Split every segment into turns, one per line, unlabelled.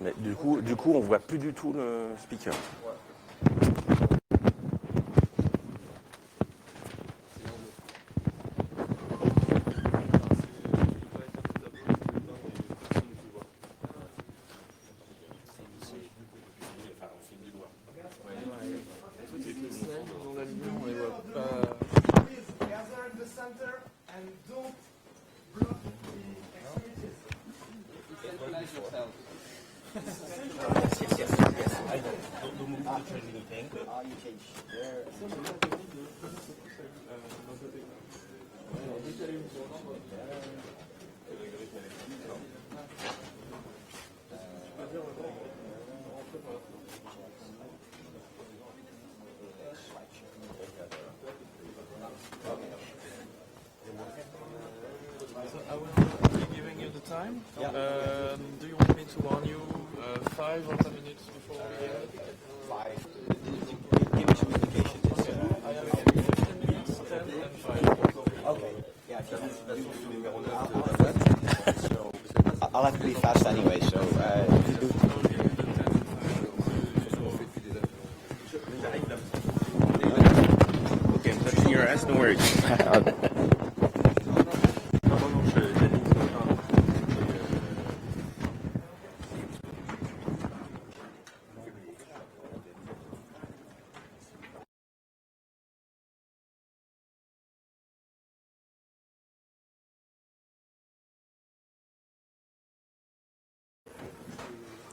Mais du coup, on voit plus du tout le speaker.
I will be giving you the time. Yeah. Do you want me to warn you 5 or 10 minutes before we end?
5. Give me some indication.
I have 15 minutes, 10 and 5.
Okay. Yeah, I'll have to be fast anyway, so if you do.
Okay, I'm touching your ass, don't worry.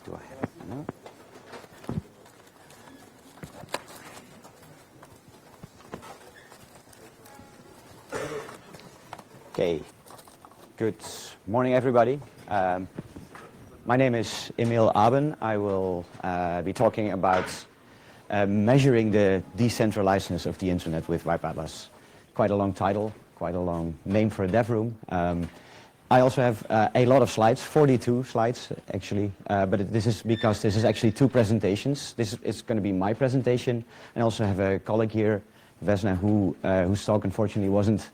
Do I have it? No? Okay. Good morning, everybody. My name is Emil Aben. I will be talking about measuring the decentralisedness of the internet with Ripe Atlas. Quite a long title, quite a long name for a dev room. I also have a lot of slides, 42 slides actually, but this is because this is actually 2 presentations. This is going to be my presentation, and I also have a colleague here, Vesna, whose talk unfortunately wasn't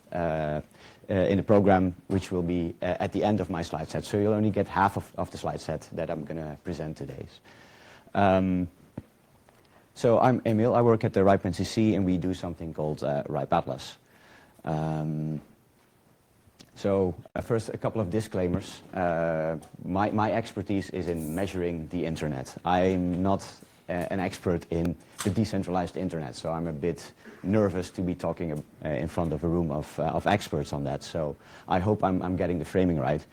in the program, which will be at the end of my slide set. So you'll only get half of the slide set that I'm going to present today. So I'm Emil, I work at the Ripe NCC, and we do something called Ripe Atlas. So first, a couple of disclaimers. My expertise is in measuring the internet. I'm not an expert in the decentralized internet, so I'm a bit nervous to be talking in front of a room of experts on that. So I hope I'm getting the framing right.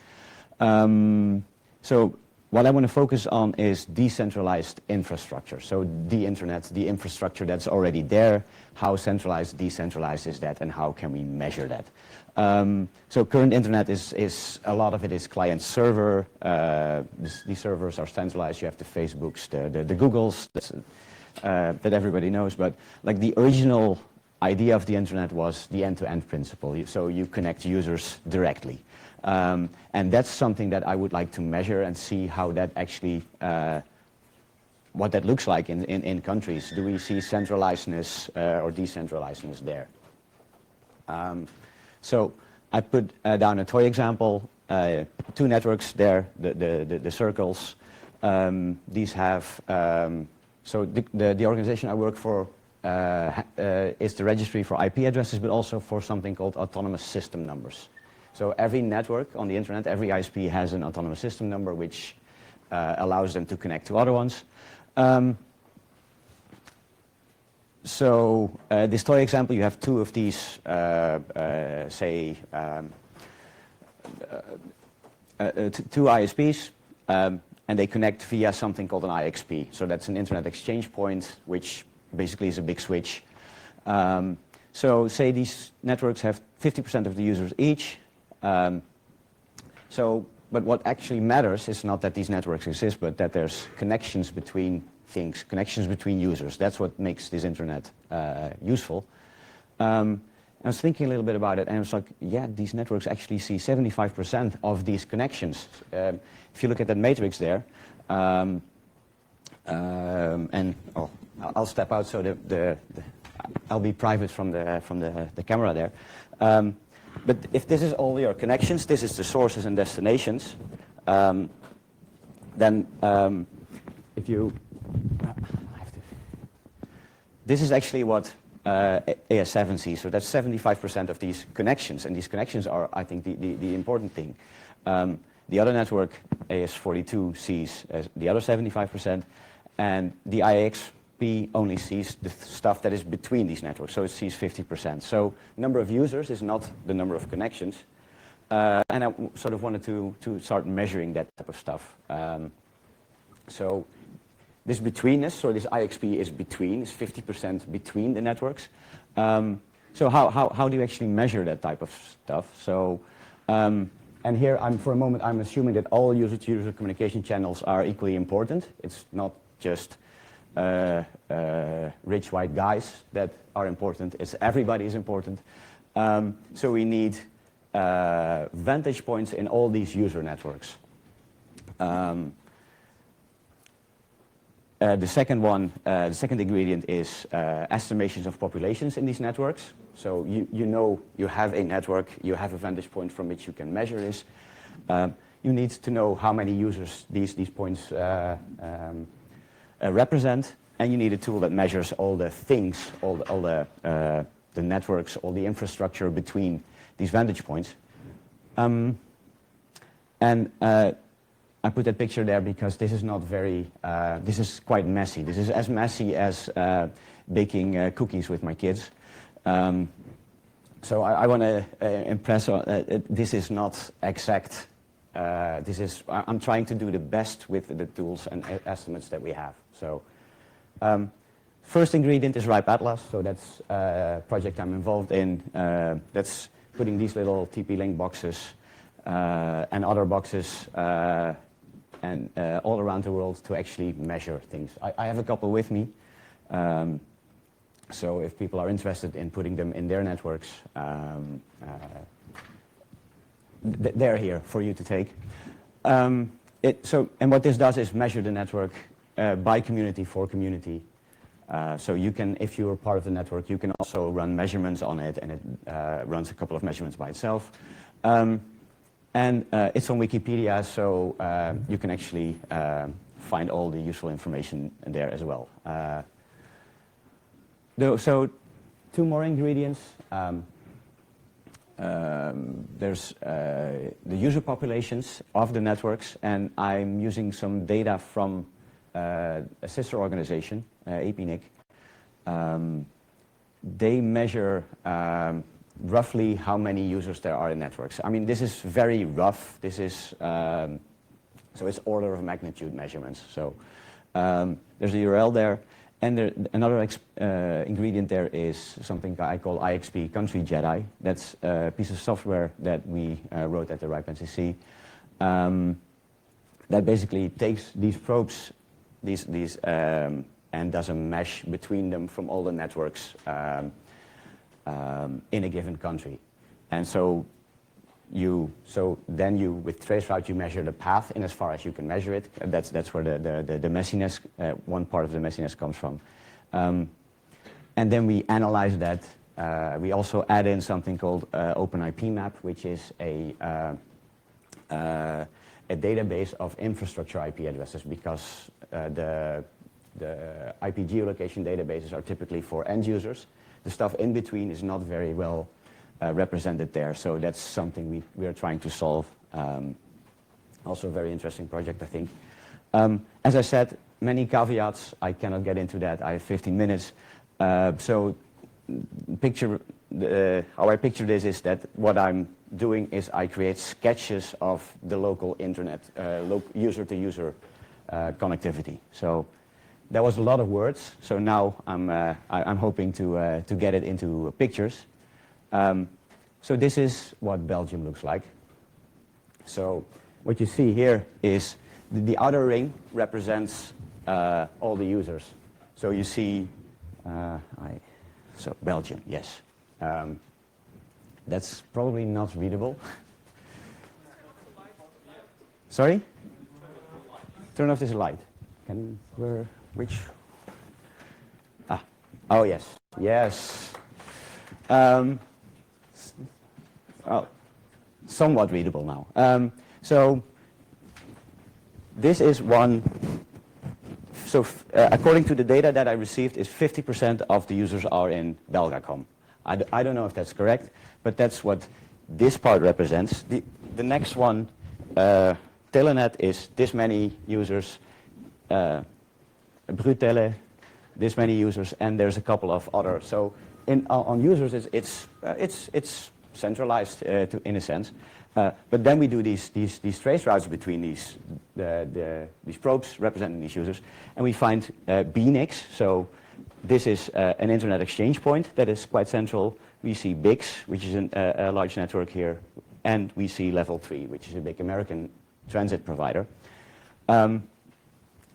So what I want to focus on is decentralized infrastructure. So the internet, the infrastructure that's already there, how centralized, decentralized is that, and how can we measure that? So current internet is a lot of it is client server. These servers are centralized. You have the Facebooks, the Googles that everybody knows. But like the original idea of the internet was the end-to-end principle. So you connect users directly. And that's something that I would like to measure and see how that actually, what that looks like in countries. Do we see centralizedness or decentralizedness there? So I put down a toy example, 2 networks there, the circles. These have, so the organization I work for is the registry for IP addresses, but also for something called autonomous system numbers. So every network on the internet, every ISP has an autonomous system number which allows them to connect to other ones. So this toy example, you have 2 of these, say, 2 ISPs, and they connect via something called an IXP. So that's an internet exchange point, which basically is a big switch. So say these networks have 50% of the users each. But what actually matters is not that these networks exist, but that there's connections between things, connections between users. That's what makes this internet useful. I was thinking a little bit about it, and I was like, yeah, these networks actually see 75% of these connections. If you look at that matrix there, and I'll step out so I'll be private from the camera there. But if this is all your connections, this is the sources and destinations. then if you, this is actually what AS7 sees. So that's 75% of these connections, and these connections are, I think, the important thing. The other network, AS42, sees the other 75%, and the IXP only sees the stuff that is between these networks, so it sees 50%. So number of users is not the number of connections, and I sort of wanted to start measuring that type of stuff. So this betweenness, so this IXP is between, is 50% between the networks. So how do you actually measure that type of stuff? So, and here, for a moment, I'm assuming that all user-to-user communication channels are equally important. It's not just rich white guys that are important. It's everybody is important. So we need vantage points in all these user networks. The second ingredient is estimations of populations in these networks. So you know you have a network, you have a vantage point from which you can measure this. You need to know how many users these points represent, and you need a tool that measures all the things, all the networks, all the infrastructure between these vantage points. I put that picture there because this is not very, this is quite messy. This is as messy as baking cookies with my kids. So I want to impress on, this is not exact. I'm trying to do the best with the tools and estimates that we have. So first ingredient is RIPE Atlas. So that's a project I'm involved in. That's putting these little TP-Link boxes and other boxes and all around the world to actually measure things. I have a couple with me. So if people are interested in putting them in their networks, they're here for you to take. And what this does is measure the network by community for community. So you can, if you're part of the network, you can also run measurements on it, and it runs a couple of measurements by itself. And it's on Wikipedia, so you can actually find all the useful information there as well. So 2 more ingredients. There's the user populations of the networks, and I'm using some data from a sister organization, APNIC. They measure roughly how many users there are in networks. I mean, this is very rough. This is, so it's order of magnitude measurements. So there's a URL there. And another ingredient there is something I call IXP Country Jedi. That's a piece of software that we wrote at the RIPE NCC that basically takes these probes, and does a mesh between them from all the networks in a given country. And so then you, with traceroute, you measure the path in as far as you can measure it. That's where the messiness, one part of the messiness comes from. And then we analyze that. We also add in something called OpenIPMap, which is a database of infrastructure IP addresses, because the IP geolocation databases are typically for end users. The stuff in between is not very well represented there, so that's something we are trying to solve. Also a very interesting project, I think. As I said, many caveats. I cannot get into that. I have 15 minutes. So how I picture this is that what I'm doing is I create sketches of the local internet, user-to-user connectivity. So that was a lot of words. So now I'm hoping to get it into pictures. So this is what Belgium looks like. So what you see here is the outer ring represents all the users. So you see, so Belgium, yes. That's probably not readable. Sorry? Turn off this light. Which? Oh yes, yes. Somewhat readable now. So this is one. So according to the data that I received, is 50% of the users are in Belgacom. I don't know if that's correct, but that's what this part represents. The next one, Telenet, is this many users, Brutele, this many users, and there's a couple of other. So on users, it's centralized in a sense. But then we do these trace routes between these probes representing these users, and we find BNICs. So this is an internet exchange point that is quite central. We see BICS, which is a large network here, and we see Level 3, which is a big American transit provider. And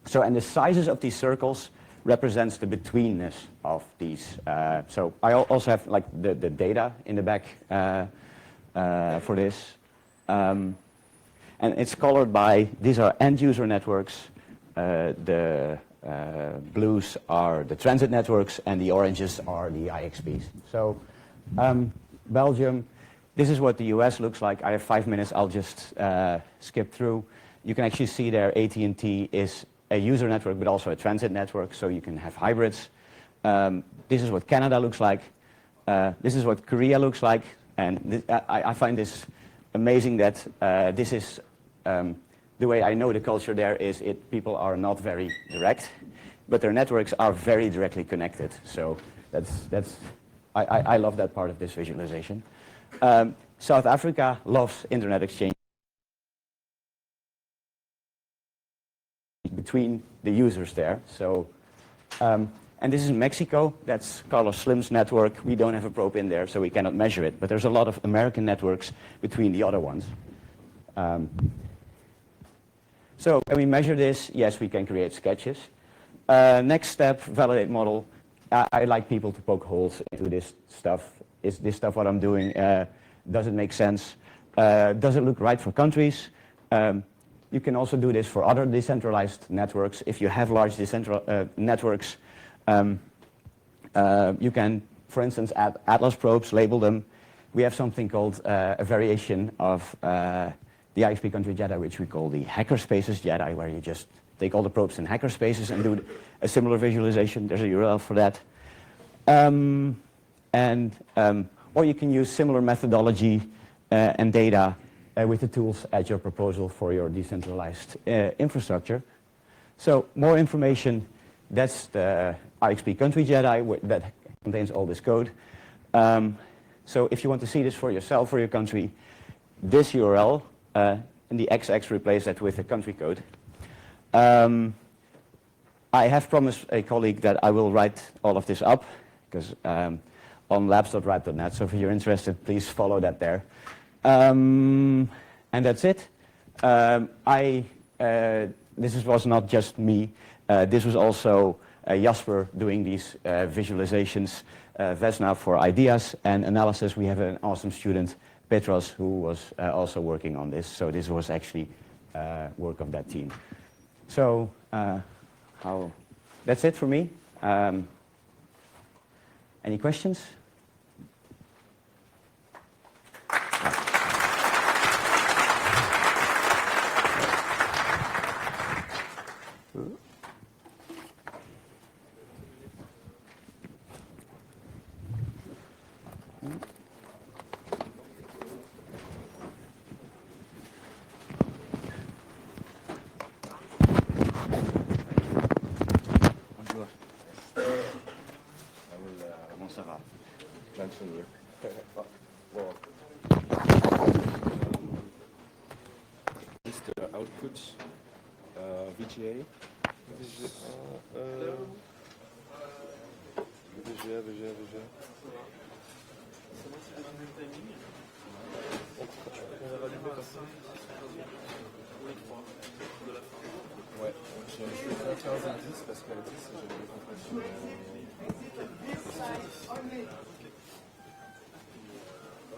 the sizes of these circles represents the betweenness of these. So I also have like the data in the back for this. And it's colored by, these are end user networks, the blues are the transit networks, and the oranges are the IXPs. So Belgium, this is what the US looks like. I have 5 minutes, I'll just skip through. You can actually see there AT&T is a user network, but also a transit network, so you can have hybrids. This is what Canada looks like. This is what Korea looks like. And I find this amazing that this is the way I know the culture there is people are not very direct, but their networks are very directly connected. So I love that part of this visualization. South Africa loves internet exchange between the users there. So, and this is Mexico. That's Carlos Slim's network. We don't have a probe in there, so we cannot measure it. But there's a lot of American networks between the other ones. So can we measure this? Yes, we can create sketches. Next step, validate model. I like people to poke holes into this stuff. Is this stuff what I'm doing? Does it make sense? Does it look right for countries? You can also do this for other decentralized networks. If you have large networks, you can, for instance, add Atlas probes, label them. We have something called a variation of the IXP country JEDI, which we call the hackerspaces JEDI, where you just take all the probes in hackerspaces and do a similar visualization. There's a URL for that. Or you can use similar methodology and data with the tools at your proposal for your decentralized infrastructure. So more information, that's the IXP country JEDI that contains all this code. So if you want to see this for yourself, for your country, this URL, in the XX, replace that with a country code. I have promised a colleague that I will write all of this up, because on labs.ripe.net, so if you're interested, please follow that there. And that's it. This was not just me. This was also Jasper doing these visualizations, Vesna for ideas and analysis. We have an awesome student, Petros, who was also working on this. So this was actually work of that team. So that's it for me. Any questions?
List outputs, VGA. VGA. Ouais, je vais faire 15 à 10 parce qu'à 10, j'ai des compressions.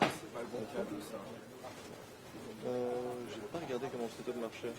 C'est pas le bon câble ça. J'ai pas regardé comment le setup marchait.